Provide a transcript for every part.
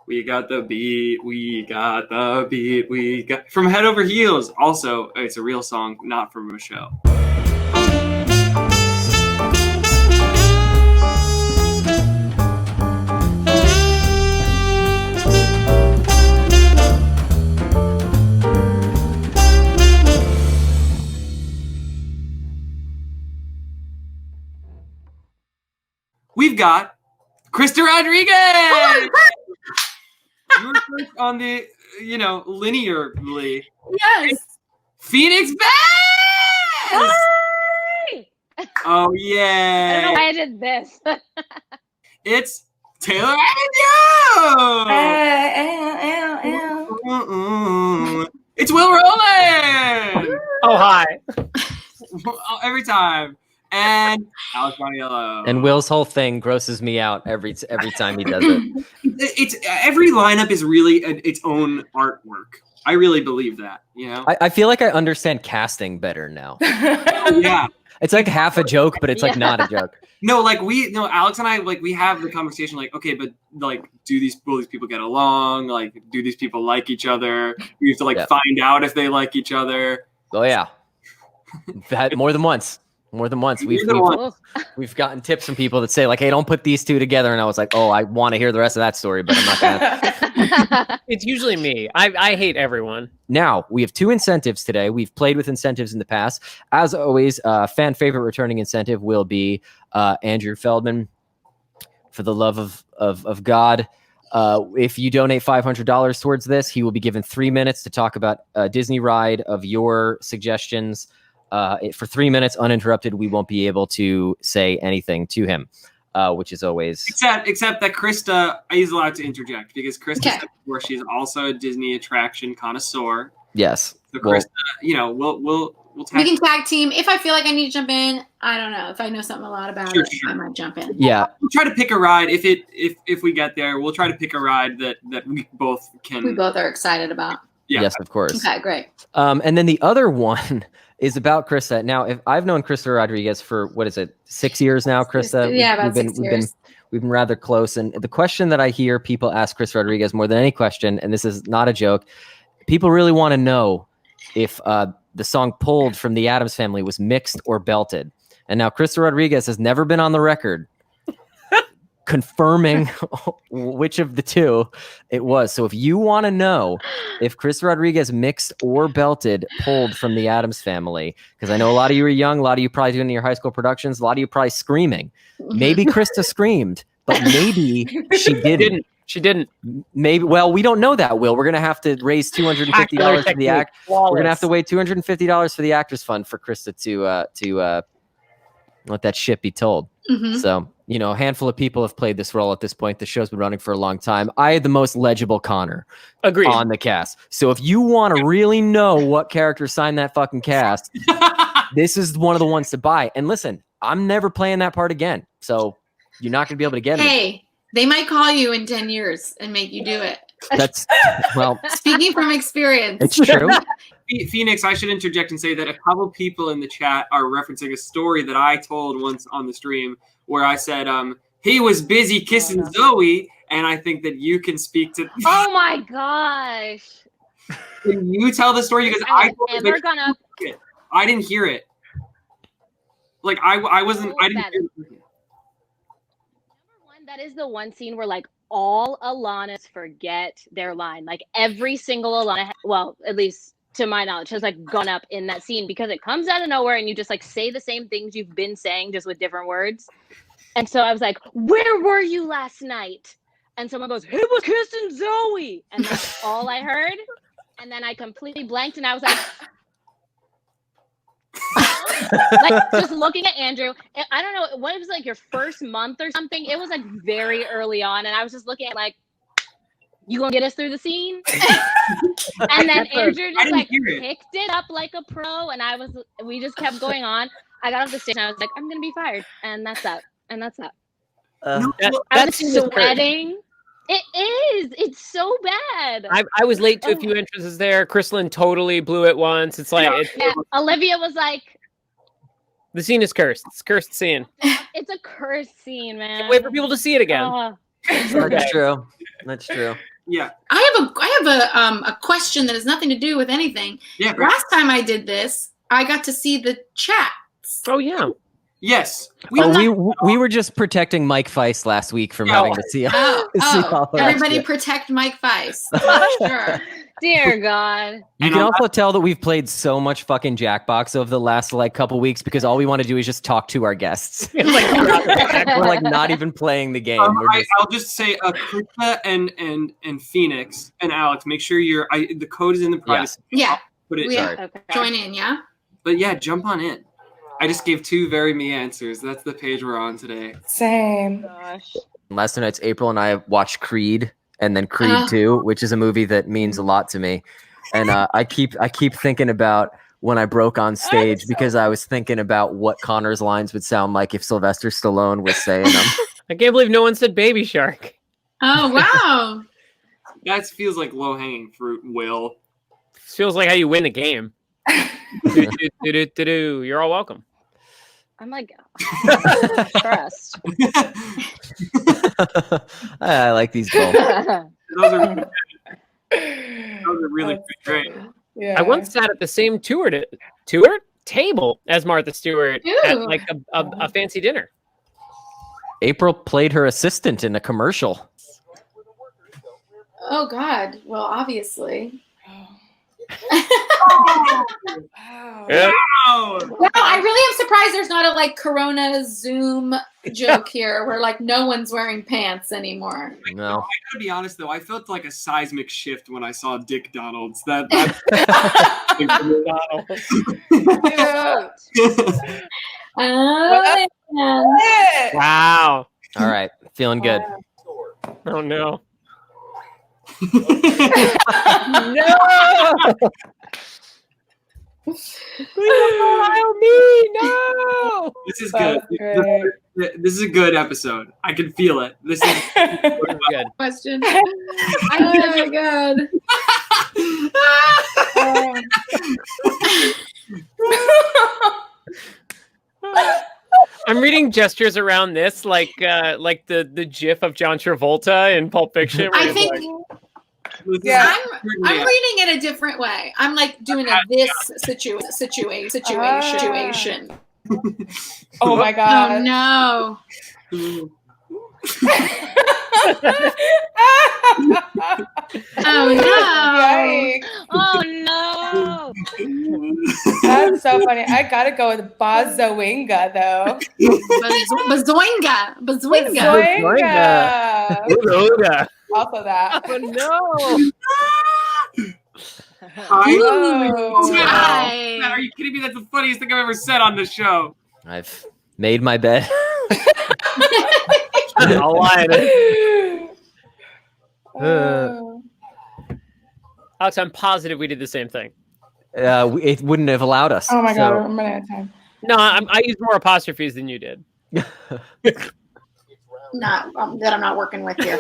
We got the beat, we got the beat, we got... From Head Over Heels. Also, it's a real song, not from a show. We've got Krysta Rodriguez! You were first on the, linearly. Yes. Phoenix Bass! Hi! Oh, yeah. I don't know why I did this. It's Taylor Avenue! It's Will Roland! Oh, hi. Every time. And Alex Boniello. And Will's whole thing grosses me out every time he does it. It's every lineup is really its own artwork. I really believe that, I feel like I understand casting better now. Yeah. It's like half a joke, but it's like not a joke. No, Alex and I, we have the conversation, okay, but will these people get along? Do these people like each other? We have to find out if they like each other. Oh yeah. More than once. We've gotten tips from people that say hey, don't put these two together. And I was like, oh, I want to hear the rest of that story, but I'm not gonna. It's usually me. I hate everyone. Now we have 2 incentives today. We've played with incentives in the past. As always, fan favorite returning incentive will be Andrew Feldman. For the love of God, if you donate $500 towards this, he will be given 3 minutes to talk about a Disney ride of your suggestions. For 3 minutes uninterrupted, we won't be able to say anything to him, which is always except that Krysta is allowed to interject because Krysta said before she's also a Disney attraction connoisseur. Yes. So Krysta, we'll we can tag team. If I feel like I need to jump in, I don't know. If I know something a lot about it, I might jump in. Yeah. We'll try to pick a ride if we get there. We'll try to pick a ride that we both can. We both are excited about. Yeah. Yes, of course. Okay, great. And then the other one is about Krysta. Now, if I've known Krysta Rodriguez for 6 years now, Krysta. Yeah, about 6 years. We've been rather close. And the question that I hear people ask Krysta Rodriguez more than any question, and this is not a joke, people really want to know if the song Pulled from the Addams Family was mixed or belted. And now Krysta Rodriguez has never been on the record confirming which of the two it was. So if you want to know if Krysta Rodriguez mixed or belted Pulled from the Addams Family, because I know a lot of you are young, a lot of you probably doing your high school productions, a lot of you probably screaming. Maybe Krysta screamed, but maybe she didn't. She didn't. Maybe. Well, we don't know that, Will. We're going to have to raise $250 for the act. We're going to have to wait $250 for the Actors Fund for Krysta to let that shit be told. Mm-hmm. So, a handful of people have played this role at this point. The show's been running for a long time. I had the most legible Connor on the cast. So if you want to really know what character signed that fucking cast, this is one of the ones to buy. And listen, I'm never playing that part again. So you're not going to be able to get it. Hey, they might call you in 10 years and make you do it. That's, speaking from experience. It's true. Phoenix, I should interject and say that a couple people in the chat are referencing a story that I told once on the stream where I said he was busy kissing Zoe, and I think that you can speak to. Oh my gosh! Can you tell the story? Because I didn't hear it. I wasn't. I didn't. Hear it. Number one, that is the one scene where all Alanas forget their line. Every single Alana, well, at least to my knowledge, has gone up in that scene because it comes out of nowhere and you just say the same things you've been saying just with different words. And so I was like, where were you last night? And someone goes, he was kissing Zoe. And that's all I heard. And then I completely blanked and I was just looking at Andrew. I don't know what it was your first month or something. It was very early on. And I was just looking at you gonna get us through the scene? And then Andrew just picked it up like a pro, and we just kept going on. I got off the stage and I was like, I'm gonna be fired, and that's that. And that's that. I was sweating. It is. It's so bad. I was late to a few entrances there. Kristlyn totally blew it once. It's Olivia was like, the scene is cursed. It's a cursed scene. It's a cursed scene, man. Can't wait for people to see it again. That's true. That's true. Yeah. I have a question that has nothing to do with anything. Yeah. Last time I did this, I got to see the chats. Oh yeah. Yes. We were just protecting Mike Feist last week from having to see. Everybody protect Mike Feist. Sure. Dear God. You can also tell that we've played so much fucking Jackbox over the last couple weeks because all we want to do is just talk to our guests. We're not even playing the game. I'll just say Krysta and Phoenix and Alex, make sure the code is in the privacy. Yeah. Put it. Okay. Join in, yeah? But yeah, jump on in. I just gave 2 very me answers. That's the page we're on today. Same. Gosh. Last night's April and I watched Creed and then Creed 2, which is a movie that means a lot to me. And I keep thinking about when I broke on stage because I was thinking about what Connor's lines would sound like if Sylvester Stallone was saying them. I can't believe no one said Baby Shark. Oh, wow. That feels like low-hanging fruit, Will. Feels like how you win the game. You're all welcome. I'm like stressed. I like these both. Those are really great. Yeah. I once sat at the same tour table as Martha Stewart at like a fancy dinner. April played her assistant in a commercial. Oh, God. Well, obviously. Wow. Yeah. Wow. Wow, I really am surprised there's not a Corona Zoom joke here where no one's wearing pants anymore. No. I gotta be honest though, I felt like a seismic shift when I saw Dick Donald's. That Oh, man. Wow. All right. Feeling good. Oh no. No. Please allow me. No. This is good. This is a good episode. I can feel it. This is Good. Question. Oh, my God. I'm reading gestures around this, like the GIF of John Travolta in Pulp Fiction. I think Yeah. I'm reading it a different way. I'm doing this situation. Oh my God. Oh no. Oh no. Yikes. Oh no. That's so funny. I gotta go with Bazowinga though. Bazoinga. Bazoinga. Also that. Oh no. Matt, are you kidding me? That's the funniest thing I've ever said on the show. I've made my bed. I'll lie to it. Alex, I'm positive we did the same thing. It wouldn't have allowed us. Oh my God, I'm running out of time. No, I used more apostrophes than you did. Not that I'm not working with you.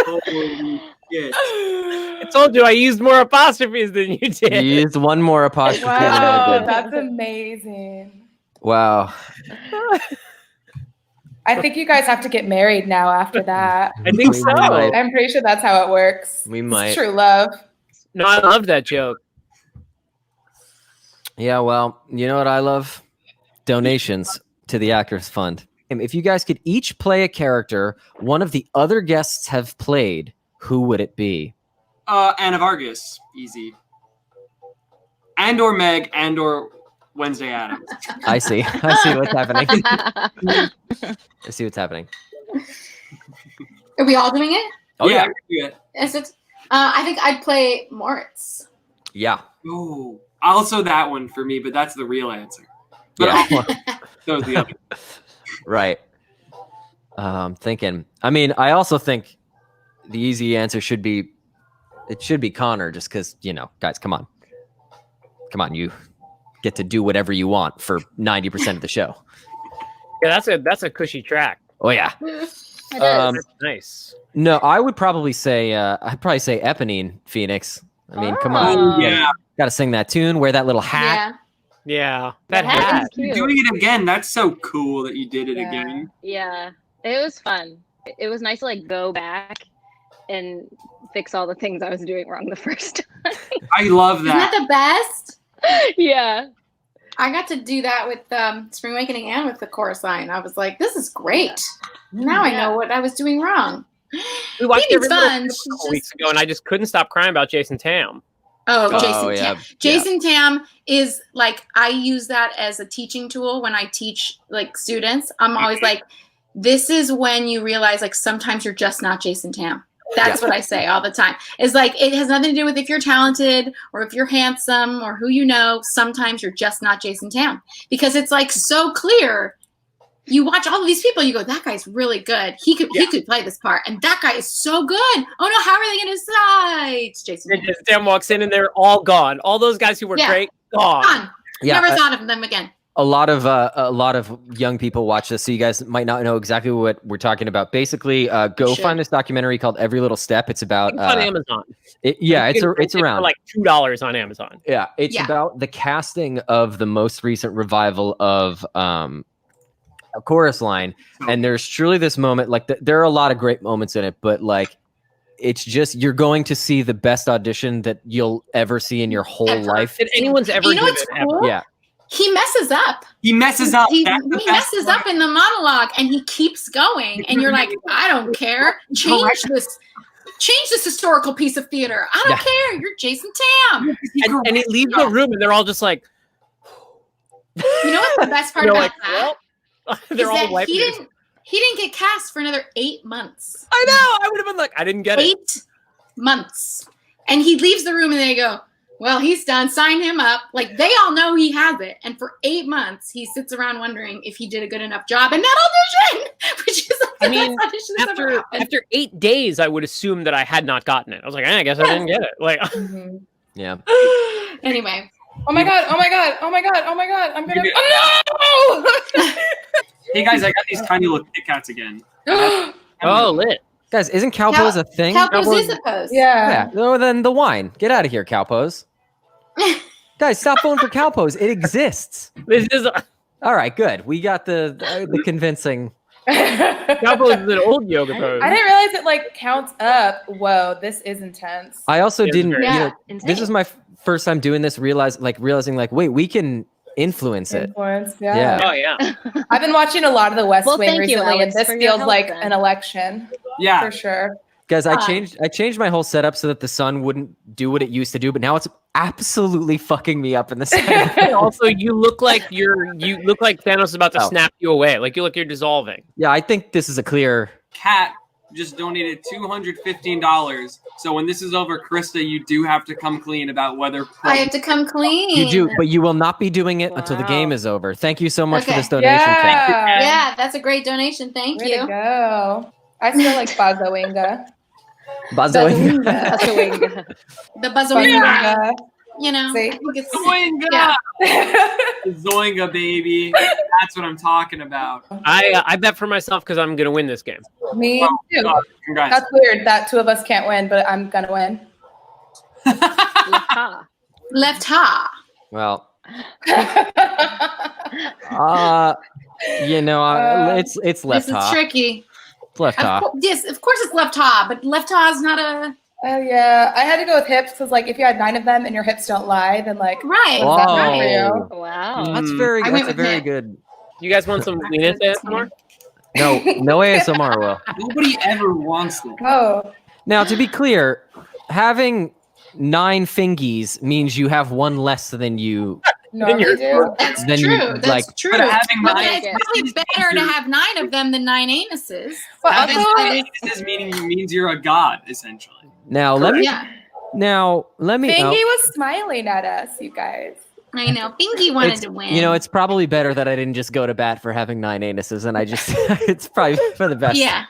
Holy shit. I told you I used more apostrophes than you did. You used one more apostrophe than I Wow, did. that's amazing. Wow. I think you guys have to get married now after that. I think We so. might. I'm pretty sure that's how it works. We It's might. true love. No, I love that joke. Yeah, well, you know what I love? Donations to the Actors Fund. If you guys could each play a character one of the other guests have played, who would it be? Anna Vargas, easy. And or Meg, and or Wednesday Addams. I see. I see what's happening. I see what's happening. Are we all doing it? Oh, I yeah. can do it. Is it? I think I'd play Moritz. Yeah. Oh, also that one for me, but that's the real answer. But Yeah. that was the other. Right. Thinking. I mean, I also think the easy answer should be Connor, just because, guys, come on, you get to do whatever you want for 90% of the show. Yeah, that's a cushy track. Oh yeah. It is. Nice. No, I would probably say Eponine Phoenix. I mean, come on, Oh. Yeah. got to sing that tune, wear that little hat. Yeah, That that hat hat. is cute. You're doing it again. That's so cool that you did it Yeah. again. Yeah, it was fun. It was nice to like go back and fix all the things I was doing wrong the first time. I love Isn't that that. the best? Yeah. I got to do that with Spring Awakening and with the chorus line. I was like, this is great. Now I know what I was doing wrong. We watched Phoebe's every little fun. clip She's a couple just- weeks ago, and I just couldn't stop crying about Jason Tam. Oh, Oh, Jason yeah. Tam. Jason Tam is like, I use that as a teaching tool when I teach like students. I'm always like, this is when you realize like sometimes you're just not Jason Tam. That's what I say all the time. It's like, it has nothing to do with if you're talented or if you're handsome or who you know. Sometimes you're just not Jason Tam, because it's like so clear. You watch all of these people, you go, that guy's really good. He could play this part. And that guy is so good. Oh no, how are they going to decide? It's Jason And Tam. Jason Tam walks in, and they're all gone. All those guys who were Yeah. great, gone. Gone. Yeah, Never thought of them again. a lot of young people watch this, so you guys might not know exactly what we're talking about. Basically, go Should. find this documentary called Every Little Step. It's about It's on Amazon. it's You can rent it's it for around like $2 on Amazon. yeah, it's Yeah. about the casting of the most recent revival of a chorus line, and there's truly this moment. Like there are a lot of great moments in it, but like it's just you're going to see the best audition that you'll ever see in your whole Ever. life. Did anyone's ever You know do what's it ever? cool? Yeah. He messes up. He messes up. He That's the best messes part. up in the monologue, and he keeps going. And you're like, I don't care. Change this historical piece of theater. I don't care. You're Jason Tam. And he leaves the room, and they're all just like, You know what's the best part they're about like, that? well, Is they're all that wiping. he didn't get cast for another 8 months. I know. I would have been like, I didn't get it. 8 months. And he leaves the room and they go, well, he's done. Sign him up. Like, they all know he has it. And for 8 months, he sits around wondering if he did a good enough job in that audition, which is like I the mean, best audition that's ever happened. after 8 days, I would assume that I had not gotten it. I was like, I guess I didn't get it. Like, Mhm. Yeah. Anyway, Oh my god! Oh my god! Oh my god! Oh my god! I'm gonna. Oh no! Hey guys, I got these tiny little Kit Kats again. oh, lit. Guys, isn't Cowpose a thing? Calpos is a post. Yeah. Yeah. Oh, then the wine. Get out of here, Cowpose. Guys, stop voting for Cowpose. It exists. This is All right, good. We got the convincing. Cowboys is an old yoga pose. I didn't realize it like counts up. Whoa, this is intense. I also Yeah, didn't. very- You Yeah, know, this is my first time doing this. Realizing like, wait, we can influence it. Influence, Yeah. Oh yeah. I've been watching a lot of The West Well, Wing thank you, recently, Alex, and this for your feels help like then. an election Yeah. for sure. Guys, I Fine. changed my whole setup so that the sun wouldn't do what it used to do, but now it's absolutely fucking me up in the center. And also, you look like Thanos is about to Oh. snap you away. Like you look, you're dissolving. Yeah, I think this is a clear. Kat just donated $215. So when this is over, Krysta, you do have to come clean about whether I have to come clean. You do, but you will not be doing it until the Wow. game is over. Thank you so much for Okay. this donation, Kat. Yeah, that's a great donation. Thank Way you. to go. I still like Bazowinga. Bazoing. That's a wing. The Buzzawinga, Bazowinga. you know. See? I think it's, Zoinga! Yeah. Zoinga, baby. That's what I'm talking about. I bet for myself because I'm gonna win this game. Me too. Congrats. That's weird that two of us can't win, but I'm gonna win. Ha. left ha. Well, Oh, it's left This is ha. tricky. It's left ha. Yes, of course it's left ha, but left ha is not a Oh yeah, I had to go with hips because like if you had 9 of them and your hips don't lie, then like right. Whoa. that not for you? Wow. That's Mm. very. I That's went a with very hip. good. You guys want some Venus ASMR? No ASMR will. Nobody ever wants it. Oh, Now, to be clear, having 9 fingies means you have one less than you. no, Then you you're- do. That's Then you, true. That's like- true. But having But nine it's probably better to have 9 of them than 9 anuses. But Having also, nine anuses means you're a god, essentially. Now let me. Yeah, Fingy was smiling at us, you guys. I know. Bingy wanted It's, to win. you know, it's probably better that I didn't just go to bat for having 9 anuses, and I just. It's probably for the best. yeah.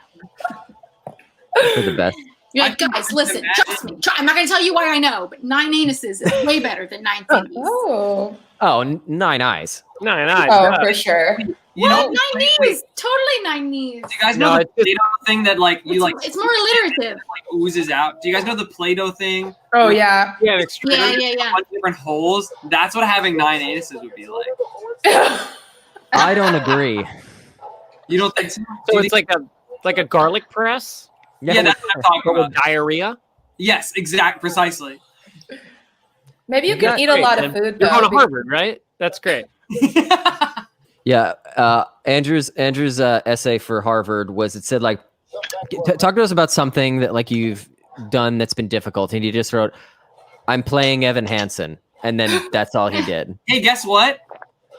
For the best. You're I like, can guys, listen, imagine- trust me. I'm not going to tell you why I know, but 9 anuses is way better than 9 fingies. Oh, Oh, 9 eyes. No, no. oh, for sure. You know, What? 90s? Totally 90s. do you guys No, know the it's just- Play-Doh thing that like you like It's more alliterative. like oozes out? Do you guys know the Play-Doh thing? Oh yeah. Yeah, an extruder. Yeah. A bunch of different holes. That's what having 9 anuses would be like. I don't agree. You don't think so? So it's like a garlic press Yeah, that's what I'm talking but with about. diarrhea. Yes, precisely. Maybe you can That's eat a great, lot then. of food You're though. going to Harvard, right? That's great. Yeah, Andrew's essay for Harvard was, it said like, talk to us about something that like you've done that's been difficult, and he just wrote, "I'm playing Evan Hansen," and then that's all he did. Hey, guess what?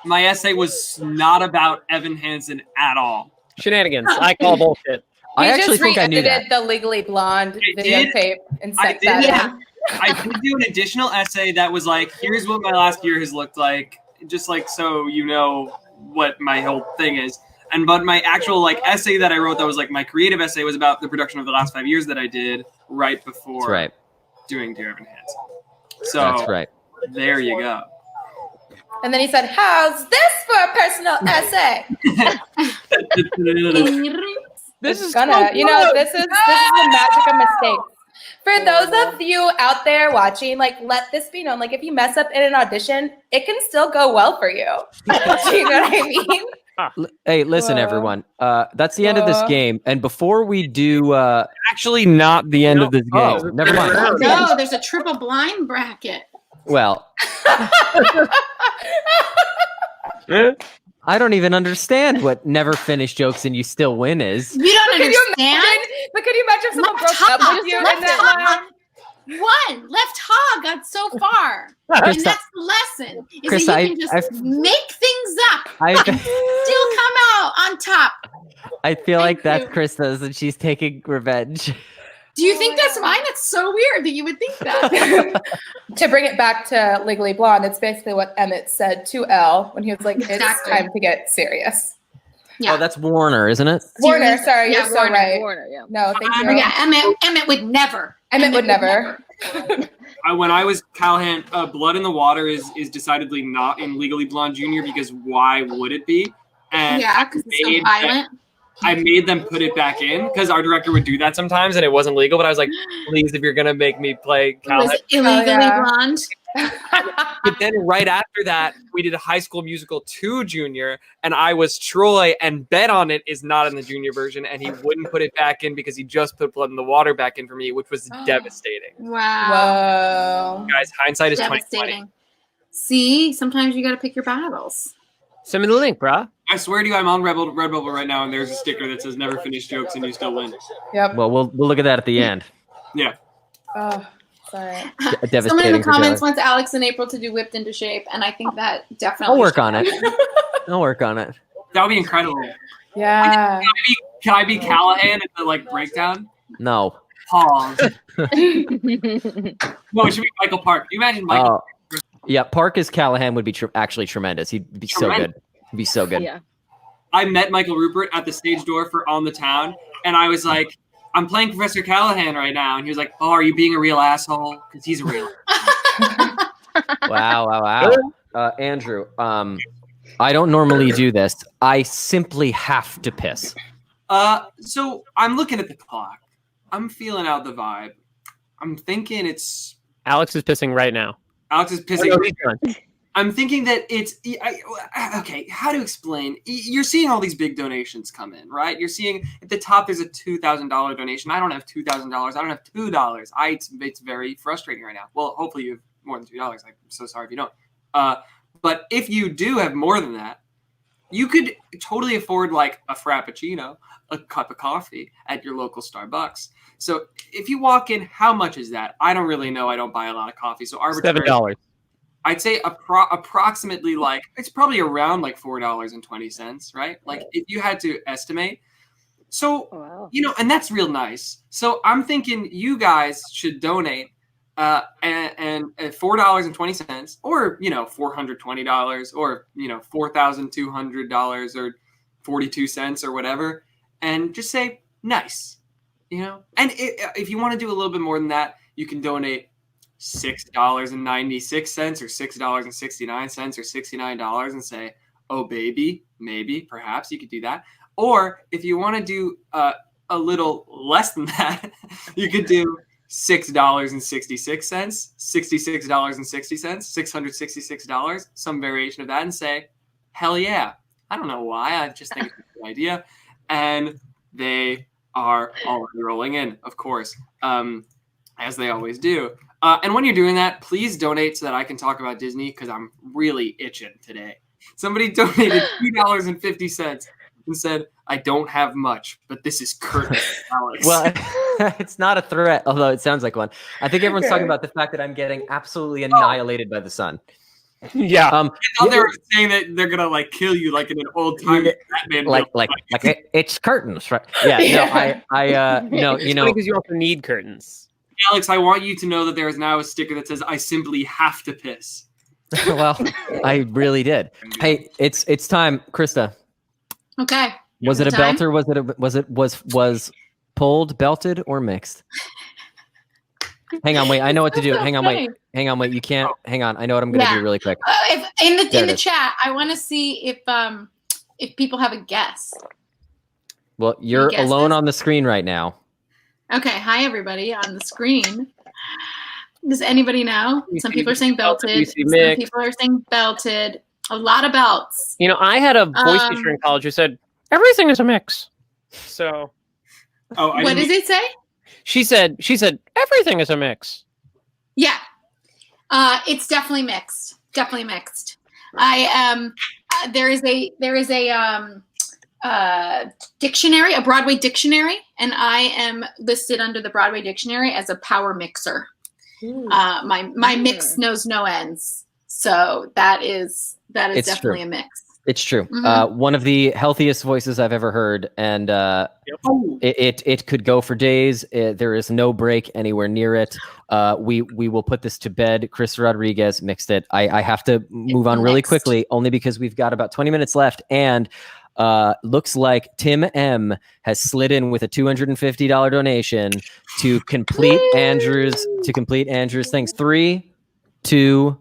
My essay was not about Evan Hansen at all. Shenanigans. I call bullshit. I He actually just think I knew that. re-edited the Legally Blonde I did. videotape and I sent did. that Yeah. in. I did do an additional essay that was like, here's what my last year has looked like, just like so you know what my whole thing is. But my actual like essay that I wrote that was like my creative essay was about the production of the last 5 years that I did right before That's right. doing Dear Evan Hansen. So That's right. there you go. And then he said, "How's this for a personal essay?" This is Gonna, so you know, good. this is the magic of mistakes. For those of you out there watching, like, let this be known. Like, if you mess up in an audition, it can still go well for you. Do you know what I mean? Hey, listen, Whoa. everyone. That's the end of this Whoa. game. And before we do, Actually not the end of this game. oh, never mind. No, there's a triple blind bracket. Well, Eh? I don't even understand what never finished jokes and you still win is. You don't Could you understand? imagine? But could you imagine if someone Left broke up hog, with you in left that hog. line? One left hog got so far, and Krysta, that's the lesson. Is Krysta, that you can just I've- make things up I, and still come out on top. I feel like Thank that's Krista's and she's taking revenge. Do you think that's mine? That's so weird that you would think that. To bring it back to Legally Blonde, it's basically what Emmett said to Elle when he was like, "It's Exactly. time to get serious." Yeah. Oh, that's Warner, isn't it? Warner, sorry, Yeah, you're so Warner, right. Warner, yeah. No, thank you. Oh, yeah, Emmett would never. Emmett would never. When I was Callahan, Blood in the Water is decidedly not in Legally Blonde Junior because why would it be? And Yeah, because it's so made violent. I made them put it back in because our director would do that sometimes and it wasn't legal. But I was like, please, if you're gonna make me play It was Callahan. illegally yeah. blonde. But then right after that, we did a High School Musical 2 Junior, and I was Troy, and Bet on It is not in the junior version, and he wouldn't put it back in because he just put Blood in the Water back in for me, which was devastating. Wow. Whoa. Guys, hindsight is 20/20. Devastating. See, sometimes you got to pick your battles. Send me the link, brah. I swear to you, I'm on Redbubble right now, and there's a sticker that says "Never finish jokes and you still win." Yep. Well, we'll look at that at the end. Yeah. Oh, sorry. Devastating. Someone in the for comments Taylor. wants Alex and April to do Whipped into Shape, and I think that definitely. I'll work should on it. happen. I'll work on it. That would be incredible. Yeah. Can I be Callahan at the like breakdown? No. Pause. No, it should be Michael Park. Can you imagine Michael? Yeah, Park as Callahan would be actually tremendous. He'd be so good. He'd be so good. Yeah. I met Michael Rupert at the stage door for On the Town, and I was like, I'm playing Professor Callahan right now. And he was like, oh, are you being a real asshole? Because he's a real Wow. Andrew, I don't normally do this. I simply have to piss. So I'm looking at the clock. I'm feeling out the vibe. I'm thinking it's... Alex is pissing right now. Alex is Oh, pissing. no, he's done. I'm thinking that it's... okay, how to explain? You're seeing all these big donations come in, right? You're seeing at the top there's a $2,000 donation. I don't have $2,000. I don't have $2. It's very frustrating right now. Well, hopefully you have more than $2. I'm so sorry if you don't. But if you do have more than that, you could totally afford like a Frappuccino, a cup of coffee at your local Starbucks. So if you walk in, how much is that? I don't really know. I don't buy a lot of coffee. So arbitrary. $7. I'd say approximately like, it's probably around like $4.20, right? Like if you had to estimate. So, Wow. and that's real nice. So I'm thinking you guys should donate and $4.20 or, $420 or, $4,200 or 42 cents or whatever. And just say nice, And if you want to do a little bit more than that, you can donate $6.96 or $6.69 or $69 and say, oh baby, maybe, perhaps you could do that. Or if you want to do a little less than that, you could do $6.66, $66.60, $666, some variation of that, and say, hell yeah. I don't know why. I just think it's a good idea. And they are already rolling in, of course, as they always do. And when you're doing that, please donate so that I can talk about Disney, because I'm really itching today. Somebody donated $2.50 and said, I don't have much, but this is curtain, Alex. Well, it's not a threat, although it sounds like one. I think everyone's talking about the fact that I'm getting absolutely annihilated by the sun. Yeah. I thought they were saying that they're gonna like kill you like in an old time Batman. It's curtains, right? Yeah. No, you know, because you also need curtains. Alex, I want you to know that there is now a sticker that says, I simply have to piss. Well, I really did. Hey, it's time, Krysta. Okay. Was it a belter? Was pulled, belted, or mixed? Hang on, wait. I know what to do. Hang on, wait. You can't. Hang on. I know what I'm going to do really quick. In the chat, I want to see if people have a guess. Well, you're alone on the screen right now. Okay. Hi, everybody on the screen. Does anybody know? Some people are saying belted. Some people are saying belted. A lot of belts. You know, I had a voice teacher in college who said everything is a mix. So, what does it say? She said everything is a mix. Yeah, it's definitely mixed. Definitely mixed. There is a dictionary, a Broadway dictionary, and I am listed under the Broadway dictionary as a power mixer. My mix knows no ends. So that is definitely true. A mix. It's true. One of the healthiest voices I've ever heard, and it could go for days. There is no break anywhere near it. We will put this to bed. Chris Rodriguez mixed it. I have to move on really quickly, only because we've got about 20 minutes left, and looks like Tim M has slid in with a $250 donation to complete Andrew's things. 3, 2,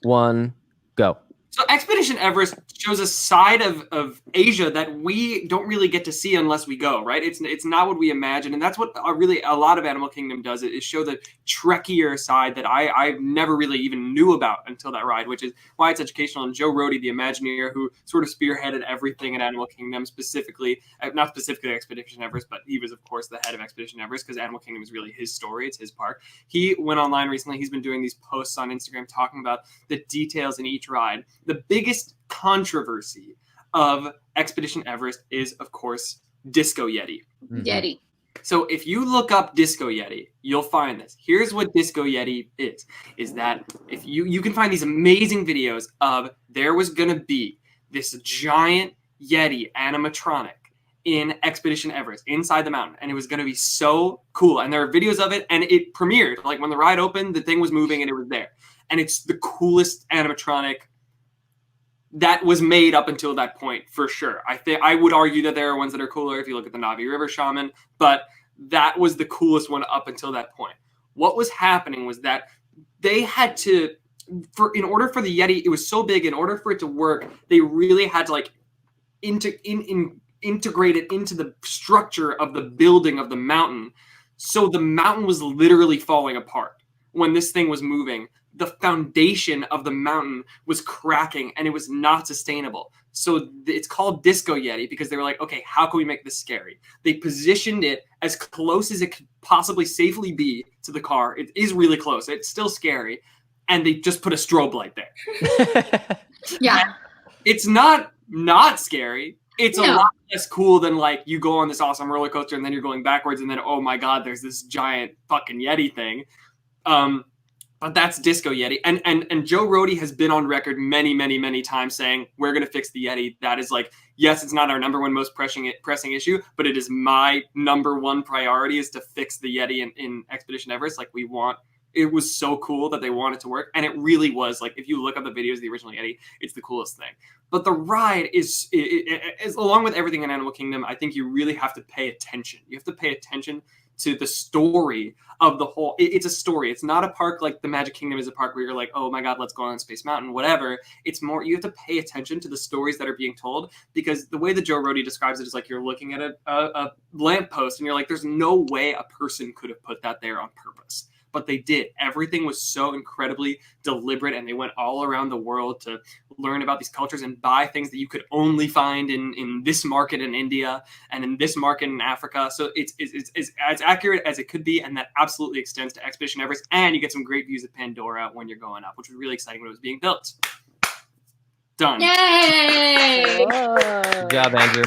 1, go. So Expedition Everest shows a side of Asia that we don't really get to see unless we go, right? It's not what we imagine. And that's what really a lot of Animal Kingdom does, is show the trekkier side that I never really even knew about until that ride, which is why it's educational. And Joe Rohde, the Imagineer, who sort of spearheaded everything at Animal Kingdom, not specifically Expedition Everest, but he was, of course, the head of Expedition Everest, because Animal Kingdom is really his story. It's his park. He went online recently. He's been doing these posts on Instagram talking about the details in each ride. The biggest controversy of Expedition Everest is, of course, Disco Yeti. Yeti. So if you look up Disco Yeti, you'll find this. Here's what Disco Yeti is that if you can find these amazing videos of there was going to be this giant Yeti animatronic in Expedition Everest inside the mountain, and it was going to be so cool. And there are videos of it, and it premiered. Like when the ride opened, the thing was moving and it was there. And it's the coolest animatronic that was made up until that point, for sure. I would argue that there are ones that are cooler if you look at the Navi River Shaman, but that was the coolest one up until that point. What was happening was that they had to, in order for the Yeti, it was so big, in order for it to work, they really had to like integrate it into the structure of the building of the mountain. So the mountain was literally falling apart when this thing was moving. The foundation of the mountain was cracking and it was not sustainable. So it's called Disco Yeti because they were like, okay, how can we make this scary? They positioned it as close as it could possibly safely be to the car. It is really close. It's still scary. And they just put a strobe light there. Yeah. And it's not scary. It's a lot less cool than like you go on this awesome roller coaster and then you're going backwards and then, oh my God, there's this giant fucking Yeti thing. But that's Disco Yeti. And Joe Rohde has been on record many, many, many times saying, we're going to fix the Yeti. That is like, yes, it's not our number one most pressing issue, but it is my number one priority is to fix the Yeti in Expedition Everest. Like it was so cool that they wanted to work. And it really was. Like, if you look up the videos of the original Yeti, it's the coolest thing. But the ride is along with everything in Animal Kingdom, I think you really have to pay attention. You have to pay attention to the story of the whole. It's a story. It's not a park like the Magic Kingdom is a park where you're like, oh my God, let's go on Space Mountain, whatever. It's more, you have to pay attention to the stories that are being told, because the way that Joe Rohde describes it is like you're looking at a lamppost and you're like, there's no way a person could have put that there on purpose. But they did. Everything was so incredibly deliberate, and they went all around the world to learn about these cultures and buy things that you could only find in this market in India and in this market in Africa. So it's as accurate as it could be, and that absolutely extends to Expedition Everest. And you get some great views of Pandora when you're going up, which was really exciting when it was being built. Done. Yay! Good job, Andrew.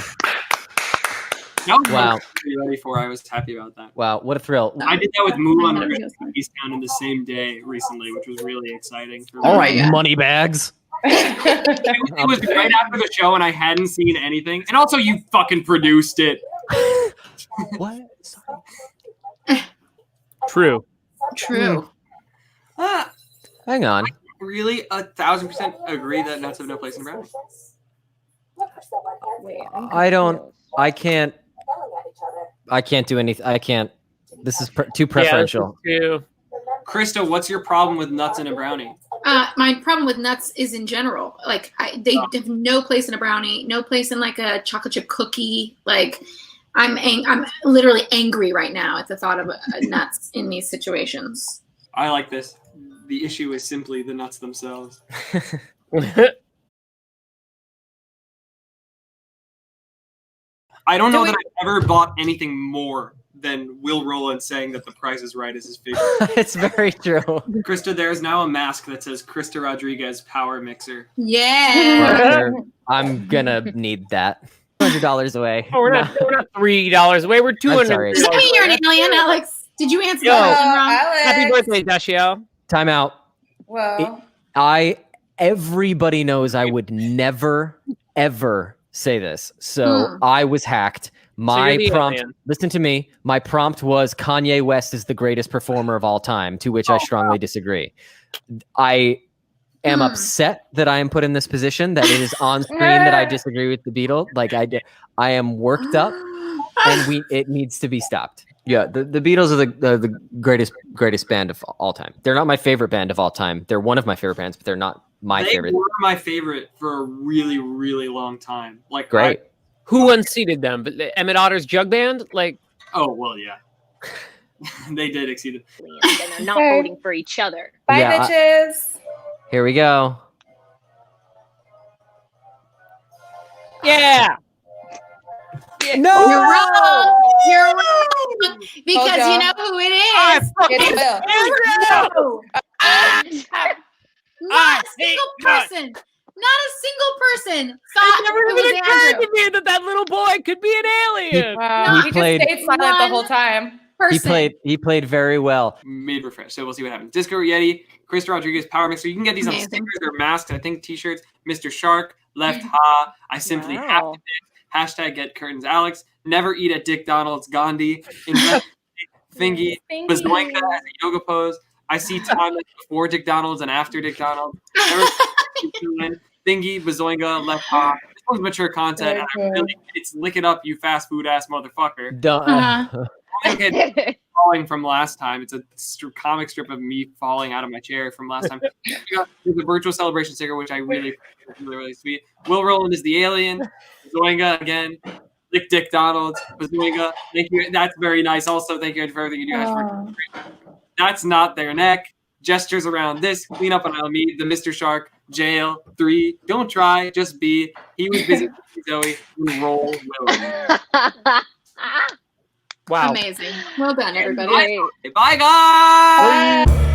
That was Wow. ready for. I was happy about that. Wow, what a thrill. I did that with Mulan I know, and Eastbound in the same day recently, which was really exciting for me. All right, Yeah. money bags. It was right after the show, and I hadn't seen anything. And also, you fucking produced it. What? True. True. Ah, Hang on. really, 1,000% agree that nuts have no place in brownie. Wait, I can't do anything. I can't. This is too preferential. Yeah, this is too. Krista, what's your problem with nuts in a brownie? My problem with nuts is in general. Like they have no place in a brownie, no place in like a chocolate chip cookie. Like I'm literally angry right now at the thought of nuts in these situations. I like this. The issue is simply the nuts themselves. I don't know that I've ever bought anything more than Will Roland saying that The Price is Right is his favorite. It's very true. Krista, there is now a mask that says Krista Rodriguez Power Mixer. Yeah. I'm gonna need that. $200 away. Oh, we're not $3 away. We're $200. sorry. Does that mean you're an alien, Alex? Did you answer Yo. the question wrong? Alex. Happy birthday, Dashiell. Time out. Whoa. Everybody knows I would never, ever say this. So I was hacked. My you're the prompt, alien. listen to me. My prompt was Kanye West is the greatest performer of all time, to which I strongly disagree. I am upset that I am put in this position, that it is on screen that I disagree with the Beatles. Like I am worked up, and it needs to be stopped. Yeah, the Beatles are the greatest band of all time. They're not my favorite band of all time. They're one of my favorite bands, but they're not my favorite. They were my favorite for a really, really long time. Like Great. Who unseated them? But Emmett Otter's Jug Band? Like, Oh, well, yeah. They did exceed it. and they're not voting for each other. Bye, Yeah, bitches. Here we go. yeah. No, You're wrong. You're wrong. Because Hold you on. know who it is. It's Will. Not a single person. Not a single person thought It never it even was occurred Andrew. to me that little boy could be an alien. Wow. He He played- just stayed silent the whole time. Person. he played very well. Mid-refresh. So we'll see what happens. Disco Yeti, Krista Rodriguez Power Mixer. You can get these on Amazing. stickers or masks, I think t-shirts. Mr. Shark, Left Ha, I simply have to Wow. pick. Hashtag Get Curtains Alex. Never eat at Dick Donald's Gandhi. Thingy. Bazoinka as a yoga pose. I see time before Dick Donald's and after Dick Donald's. Thingy, Bazoinga, Left Ha. This one's mature content. And I really, it's lick it up, you fast food ass motherfucker. Okay, falling from last time. It's a comic strip of me falling out of my chair from last time. There's a virtual celebration sticker, which I really sweet. Will Roland is the alien. Zoinga again. Lick Dick Donald's. Bazoinga. Thank you. That's very nice. Also, thank you for everything you do guys for. That's not their neck. Gestures around this. Clean up on me. The Mr. Shark. Jail. 3. Don't try. Just be. He was busy. Zoe. Roll. Will. Wow. Amazing. Well done, everybody. Bye, guys.